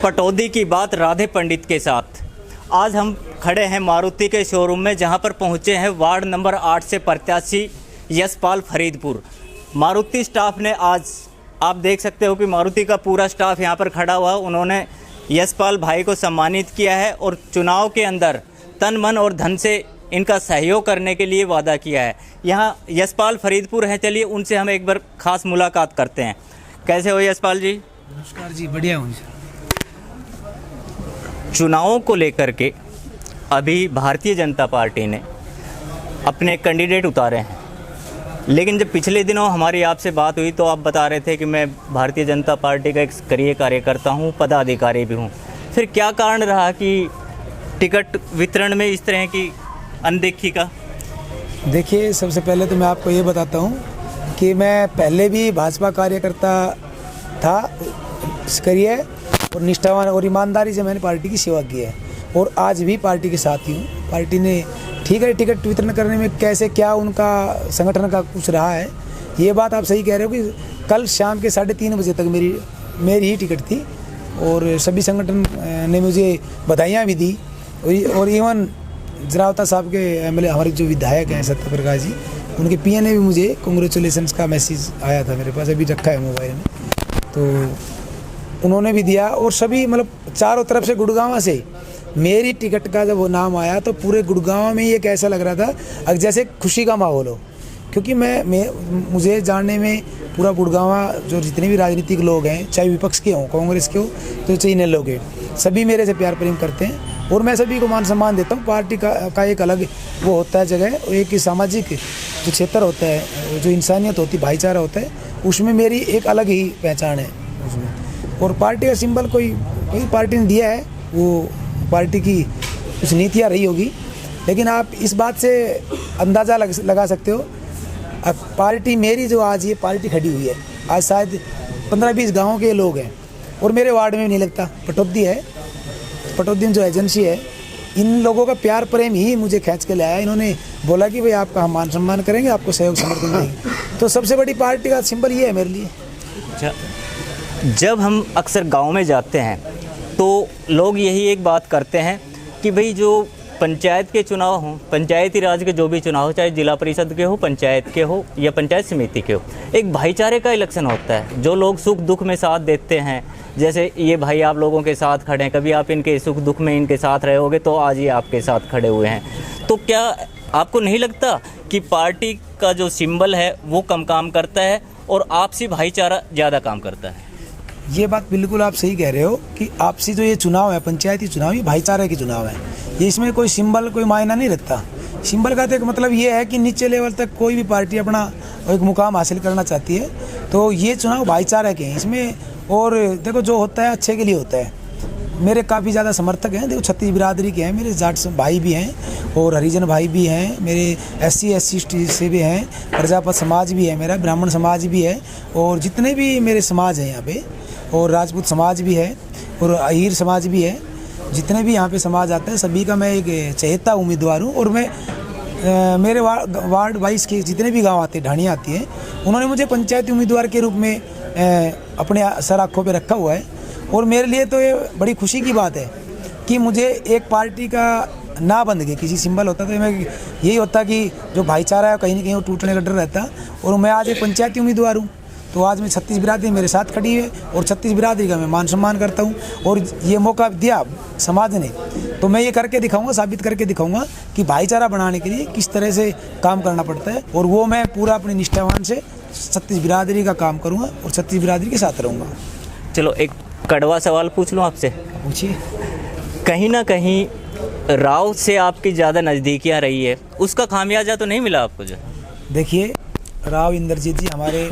पटौदी की बात राधे पंडित के साथ। आज हम खड़े हैं मारुति के शोरूम में, जहां पर पहुंचे हैं वार्ड नंबर 8 से प्रत्याशी यशपाल फरीदपुर। मारुति स्टाफ ने आज, आप देख सकते हो कि मारुति का पूरा स्टाफ यहां पर खड़ा हुआ। उन्होंने यशपाल भाई को सम्मानित किया है और चुनाव के अंदर तन मन और धन से इनका सहयोग करने के लिए वादा किया है। यहाँ यशपाल फरीदपुर हैं, चलिए उनसे हम एक बार खास मुलाकात करते हैं। कैसे हो यशपाल जी? नमस्कार जी, बढ़िया हूँ। चुनावों को लेकर के अभी भारतीय जनता पार्टी ने अपने कैंडिडेट उतारे हैं, लेकिन जब पिछले दिनों हमारी आपसे बात हुई तो आप बता रहे थे कि मैं भारतीय जनता पार्टी का एक सक्रिय कार्यकर्ता हूं, पदाधिकारी भी हूं। फिर क्या कारण रहा कि टिकट वितरण में इस तरह की अनदेखी का? देखिए, सबसे पहले तो मैं आपको ये बताता हूँ कि मैं पहले भी भाजपा कार्यकर्ता था, सक्रिय और निष्ठावान और ईमानदारी से मैंने पार्टी की सेवा की है और आज भी पार्टी के साथ ही हूँ। पार्टी ने ठीक है, टिकट वितरण करने में कैसे क्या उनका संगठन का कुछ रहा है, ये बात आप सही कह रहे हो कि कल शाम के 3:30 बजे तक मेरी ही टिकट थी और सभी संगठन ने मुझे बधाइयाँ भी दी और इवन जरावता साहब के एमएलए, हमारे जो विधायक हैं सत्य प्रकाश जी, उनके पीए ने भी मुझे कांग्रेचुलेशंस का मैसेज आया था, मेरे पास अभी रखा है मोबाइल में, तो उन्होंने भी दिया। और सभी मतलब चारों तरफ से गुड़गांव से मेरी टिकट का जब वो नाम आया तो पूरे गुड़गांव में ये कैसा लग रहा था जैसे खुशी का माहौल हो, क्योंकि मुझे जानने में पूरा गुड़गांव जो जितने भी राजनीतिक लोग हैं, चाहे विपक्ष के हों, कांग्रेस के हो, तो चाहे इन्हें लोग हैं, सभी मेरे से प्यार प्रेम करते हैं और मैं सभी को मान सम्मान देता हूँ। पार्टी का एक अलग वो होता है जगह, एक सामाजिक जो क्षेत्र होता है, जो इंसानियत होती है, भाईचारा होता है, उसमें मेरी एक अलग ही पहचान है उसमें। और पार्टी का सिंबल कोई पार्टी ने दिया है, वो पार्टी की कुछ नीतियाँ रही होगी, लेकिन आप इस बात से अंदाज़ा लगा सकते हो, अब पार्टी मेरी जो आज ये पार्टी खड़ी हुई है, आज शायद 15-20 गाँव के लोग हैं और मेरे वार्ड में भी नहीं लगता, पटौदी है, पटौदी में जो एजेंसी है, इन लोगों का प्यार प्रेम ही मुझे खींच के लाया। इन्होंने बोला कि भाई आपका हम मान सम्मान करेंगे, आपको सहयोग समर्थन देंगे, तो सबसे बड़ी पार्टी का सिंबल ये है मेरे लिए। अच्छा, जब हम अक्सर गांव में जाते हैं तो लोग यही एक बात करते हैं कि भाई जो पंचायत के चुनाव हों, पंचायती राज के जो भी चुनाव हो, चाहे जिला परिषद के हो, पंचायत के हो या पंचायत समिति के हो, एक भाईचारे का इलेक्शन होता है। जो लोग सुख दुख में साथ देते हैं, जैसे ये भाई आप लोगों के साथ खड़े हैं, कभी आप इनके सुख दुख में इनके साथ रहे होगे तो आज ये आपके साथ खड़े हुए हैं, तो क्या आपको नहीं लगता कि पार्टी का जो सिंबल है वो कम काम करता है और आपसी भाईचारा ज़्यादा काम करता है? ये बात बिल्कुल आप सही कह रहे हो कि आपसी जो ये चुनाव है, पंचायती चुनाव, ये भाईचारे के चुनाव है, ये इसमें कोई सिंबल कोई मायना नहीं रखता। सिंबल का तो एक मतलब ये है कि नीचे लेवल तक कोई भी पार्टी अपना एक मुकाम हासिल करना चाहती है, तो ये चुनाव भाईचारे के हैं इसमें। और देखो, जो होता है अच्छे के लिए होता है। मेरे काफ़ी ज़्यादा समर्थक हैं, देखो छत्तीस बिरादरी के हैं, मेरे जाट भाई भी हैं और हरिजन भाई भी हैं, मेरे SC/SC से भी हैं, प्रजापत समाज भी है मेरा, ब्राह्मण समाज भी है और जितने भी मेरे समाज हैं यहाँ पे, और राजपूत समाज भी है और अहीर समाज भी है, जितने भी यहाँ पे समाज आते हैं सभी का मैं एक चहेता उम्मीदवार हूँ। और मैं मेरे वार्ड 22 के जितने भी गांव आते हैं, ढाणियाँ आती हैं, उन्होंने मुझे पंचायती उम्मीदवार के रूप में अपने सर आँखों पे रखा हुआ है और मेरे लिए तो ये बड़ी खुशी की बात है कि मुझे एक पार्टी का ना बन के किसी सिंबल होता तो मैं यही होता कि जो भाईचारा है कहीं ना कहीं वो टूटने का डर रहता, और मैं आज एक पंचायती उम्मीदवार हूँ, तो आज मैं 36 बिरादरी मेरे साथ खड़ी है और 36 बिरादरी का मैं मान सम्मान करता हूँ और ये मौका दिया समाज ने, तो मैं ये करके दिखाऊंगा, साबित करके दिखाऊंगा कि भाईचारा बनाने के लिए किस तरह से काम करना पड़ता है, और वो मैं पूरा अपनी निष्ठावान से 36 बिरादरी का काम करूँगा और 36 बिरादरी के साथ रहूँगा। चलो एक कड़वा सवाल पूछ लूँ आपसे। पूछिए। कहीं ना कहीं राव से आपकी ज़्यादा नज़दीकियाँ रही है, उसका खामियाजा तो नहीं मिला आपको? जो देखिए, राव इंद्रजीत जी हमारे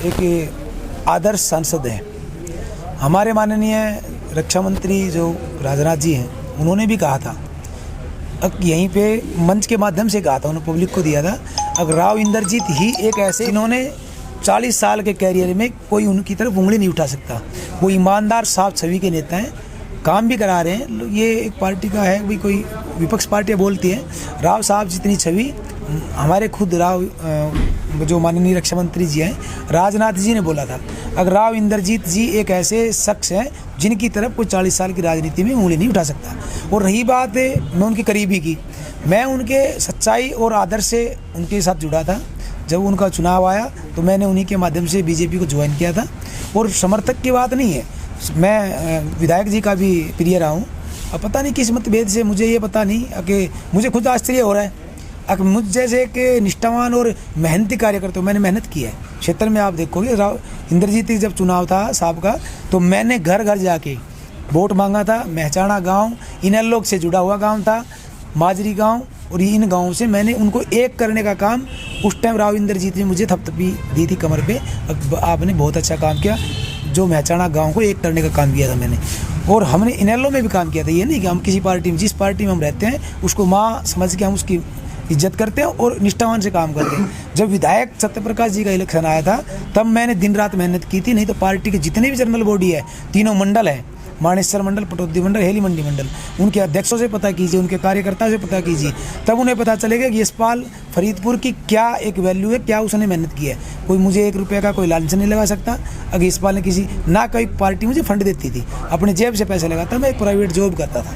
एक आदर्श सांसद हैं। हमारे माननीय रक्षा मंत्री जो राजनाथ जी हैं, उन्होंने भी कहा था, अब यहीं पे मंच के माध्यम से कहा था, उन्होंने पब्लिक को दिया था, अगर राव इंद्रजीत ही एक ऐसे, इन्होंने 40 साल के कैरियर में कोई उनकी तरफ उंगली नहीं उठा सकता, वो ईमानदार साफ छवि के नेता हैं, काम भी करा रहे हैं। ये एक पार्टी का है, भी कोई विपक्ष पार्टियाँ बोलती है, राव साहब जितनी छवि हमारे खुद राव जो माननीय रक्षा मंत्री जी हैं, राजनाथ जी ने बोला था, अगर राव इंद्रजीत जी एक ऐसे शख्स हैं जिनकी तरफ कोई 40 साल की राजनीति में उंगली नहीं उठा सकता। और रही बात मैं उनके करीबी की, मैं उनके सच्चाई और आदर्श से उनके साथ जुड़ा था। जब उनका चुनाव आया तो मैंने उन्हीं के माध्यम से बीजेपी को ज्वाइन किया था। और समर्थक की बात नहीं है, मैं विधायक जी का भी प्रिय रहा हूँ। अब पता नहीं किस मतभेद से, मुझे ये पता नहीं कि मुझे खुद आश्चर्य हो रहा है। अगर मुझ जैसे एक निष्ठावान और मेहनती कार्यकर्ता हूँ, मैंने मेहनत की है क्षेत्र में। आप देखोगे राव इंद्रजीत जी जब चुनाव था साहब का, तो मैंने घर घर जाके वोट मांगा था। महचाना गांव इनेलोग से जुड़ा हुआ गांव था, माजरी गांव, और इन गांवों से मैंने उनको एक करने का काम, उस टाइम राव इंद्रजीत जी मुझे थपथपी दी थी कमर पे, आपने बहुत अच्छा काम किया, जो महचाना गांव को एक करने का काम किया था मैंने। और हमने इनेलो में भी काम किया था। ये नहीं कि हम किसी पार्टी में, जिस पार्टी में हम रहते हैं उसको माँ समझ के हम उसकी इज्जत करते हैं और निष्ठावान से काम करते हैं। जब विधायक सत्यप्रकाश जी का इलेक्शन आया था तब मैंने दिन रात मेहनत की थी, नहीं तो पार्टी के जितने भी जनरल बॉडी है, तीनों मंडल है, मानेसर मंडल, पटौदी मंडल, हेली मंडी मंडल, उनके अध्यक्षों से पता कीजिए, उनके कार्यकर्ताओं से पता कीजिए, तब उन्हें पता चलेगा कि यशपाल फरीदपुर की क्या एक वैल्यू है, क्या उसने मेहनत की है। कोई मुझे 1 रुपये का कोई लालच नहीं लगा सकता। अगर यशपाल ने किसी ना, कोई पार्टी मुझे फंड देती थी, अपने जेब से पैसे लगाता। मैं एक प्राइवेट जॉब करता था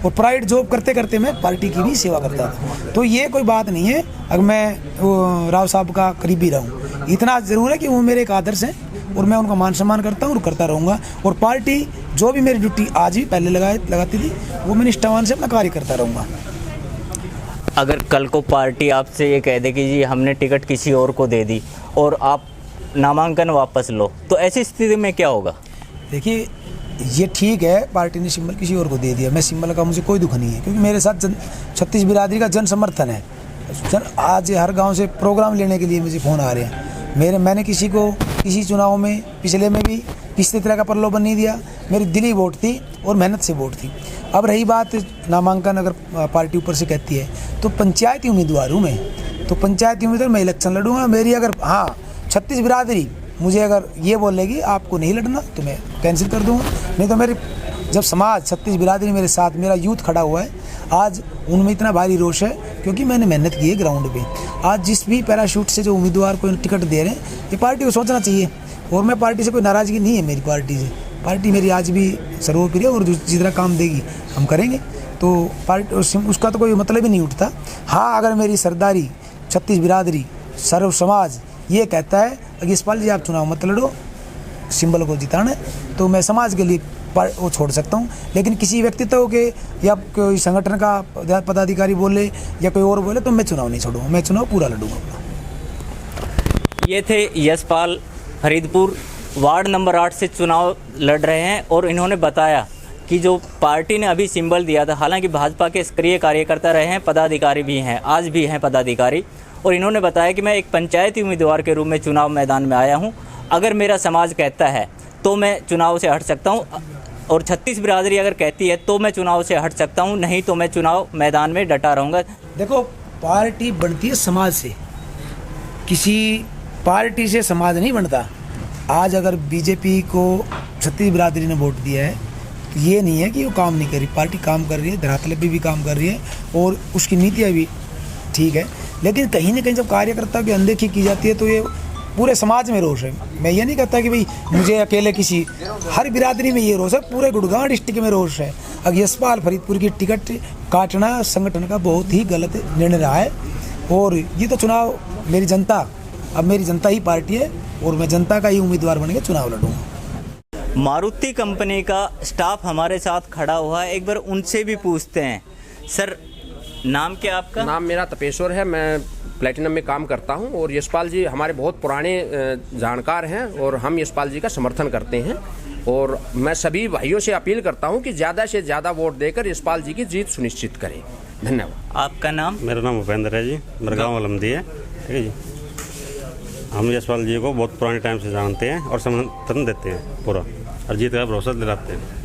और प्राइवेट जॉब करते करते मैं पार्टी की भी सेवा करता था। तो ये कोई बात नहीं है अगर मैं राव साहब का करीबी रहूँ। इतना ज़रूर है कि वो मेरे एक आदर्श हैं और मैं उनका मान सम्मान करता हूँ और करता रहूँगा। और पार्टी जो भी मेरी ड्यूटी आज भी पहले लगाती थी, वो मैं निष्ठावान से अपना कार्य करता रहूँगा। अगर कल को पार्टी आपसे ये कह दे कि जी हमने टिकट किसी और को दे दी और आप नामांकन वापस लो, तो ऐसी स्थिति में क्या होगा? देखिए, ये ठीक है, पार्टी ने सिंबल किसी और को दे दिया, मैं सिंबल का मुझे कोई दुख नहीं है, क्योंकि मेरे साथ 36 बिरादरी का जन समर्थन है। आज हर गांव से प्रोग्राम लेने के लिए मुझे फ़ोन आ रहे हैं। मैंने किसी को किसी चुनाव में, पिछले में भी किसी तरह का प्रलोभन नहीं दिया। मेरी दिली वोट थी और मेहनत से वोट थी। अब रही बात नामांकन, अगर पार्टी ऊपर से कहती है तो पंचायती उम्मीदवार हूँ मैं, तो पंचायती उम्मीदवार मैं इलेक्शन लड़ूंगा। मेरी अगर 36 बिरादरी मुझे अगर ये बोलेगी आपको नहीं लड़ना, तो मैं कैंसिल कर दूंगा। नहीं तो मेरी जब समाज 36 बिरादरी मेरे साथ, मेरा यूथ खड़ा हुआ है, आज उनमें इतना भारी रोष है क्योंकि मैंने मेहनत की है ग्राउंड पे। आज जिस भी पैराशूट से जो उम्मीदवार को टिकट दे रहे हैं, ये पार्टी को सोचना चाहिए। और मैं पार्टी से कोई नाराज़गी नहीं है मेरी पार्टी से, पार्टी मेरी आज भी सर्वप्रिय, और जिस तरह काम देगी हम करेंगे। तो पार्टी उसका तो कोई मतलब ही नहीं उठता। हाँ, अगर मेरी सरदारी 36 बिरादरी सर्व समाज ये कहता है कि यशपाल जी आप चुनाव मत लड़ो, सिंबल को जिताना है, तो मैं समाज के लिए वो छोड़ सकता हूँ। लेकिन किसी व्यक्तित्व के या कोई संगठन का पदाधिकारी बोले या कोई और बोले तो मैं चुनाव नहीं छोड़ूंगा, मैं चुनाव पूरा लड़ूंगा। ये थे यशपाल फरीदपुर, वार्ड नंबर 8 से चुनाव लड़ रहे हैं और इन्होंने बताया कि जो पार्टी ने अभी सिंबल दिया था, हालांकि भाजपा के सक्रिय कार्यकर्ता रहे हैं, पदाधिकारी भी हैं, आज भी हैं पदाधिकारी, और इन्होंने बताया कि मैं एक पंचायती उम्मीदवार के रूप में चुनाव मैदान में आया हूं। अगर मेरा समाज कहता है तो मैं चुनाव से हट सकता हूं, और 36 बिरादरी अगर कहती है तो मैं चुनाव से हट सकता हूं, नहीं तो मैं चुनाव मैदान में डटा रहूँगा। देखो, पार्टी बनती है समाज से, किसी पार्टी से समाज नहीं बनता। आज अगर बीजेपी को 36 बिरादरी ने वोट दिया है, तो ये नहीं है कि वो काम नहीं कर रही, पार्टी काम कर रही है, धरातल पे भी काम कर रही है और उसकी नीतियाँ भी ठीक है। लेकिन कहीं ना कहीं जब कार्यकर्ता की अनदेखी की जाती है तो ये पूरे समाज में रोष है। मैं ये नहीं कहता कि भाई मुझे अकेले, किसी हर बिरादरी में ये रोष है, पूरे गुड़गांव डिस्ट्रिक्ट में रोष है। अब यशपाल फरीदपुर की टिकट काटना संगठन का बहुत ही गलत निर्णय रहा है। और ये तो चुनाव मेरी जनता, अब मेरी जनता ही पार्टी है और मैं जनता का ही उम्मीदवार बन के चुनाव लड़ूंगा। मारुति कंपनी का स्टाफ हमारे साथ खड़ा हुआ है, एक बार उनसे भी पूछते हैं। सर, नाम क्या आपका? नाम मेरा तपेश्वर है, मैं प्लेटिनम में काम करता हूं और यशपाल जी हमारे बहुत पुराने जानकार हैं और हम यशपाल जी का समर्थन करते हैं। और मैं सभी भाइयों से अपील करता हूं कि ज़्यादा से ज़्यादा वोट देकर यशपाल जी की जीत सुनिश्चित करें। धन्यवाद। आपका नाम? मेरा नाम भूपेंद्र है जी, मेरा गाँव अलमदी है। ठीक है जी, हम यशपाल जी को बहुत पुराने टाइम से जानते हैं और समर्थन देते हैं पूरा, और जीत का भरोसा दिलाते हैं।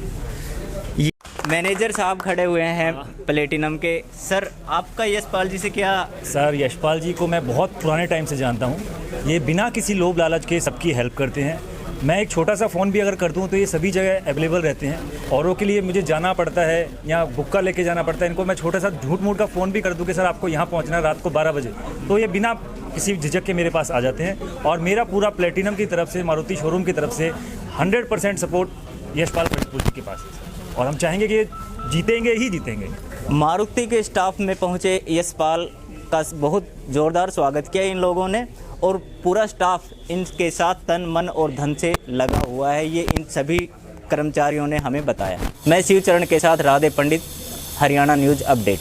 मैनेजर साहब खड़े हुए हैं प्लेटिनम के। सर, आपका यशपाल जी से क्या? सर, यशपाल जी को मैं बहुत पुराने टाइम से जानता हूँ। ये बिना किसी लोभ लालच के सबकी हेल्प करते हैं। मैं एक छोटा सा फ़ोन भी अगर कर दूं तो ये सभी जगह अवेलेबल रहते हैं। औरों के लिए मुझे जाना पड़ता है या बुक्का लेके जाना पड़ता है, इनको मैं छोटा सा झूठ मूठ का फ़ोन भी कर दूं कि सर आपको यहाँ पहुँचना है रात को 12 बजे, तो ये बिना किसी झिझक के मेरे पास आ जाते हैं। और मेरा पूरा प्लेटिनम की तरफ से, मारुति शोरूम की तरफ से 100% सपोर्ट यशपाल फरीदपुर जी के पास है और हम चाहेंगे कि जीतेंगे ही जीतेंगे। मारुति के स्टाफ में पहुंचे यशपाल का बहुत ज़ोरदार स्वागत किया इन लोगों ने और पूरा स्टाफ इनके साथ तन मन और धन से लगा हुआ है, ये इन सभी कर्मचारियों ने हमें बताया। मैं शिवचरण के साथ राधे पंडित, हरियाणा न्यूज़ अपडेट।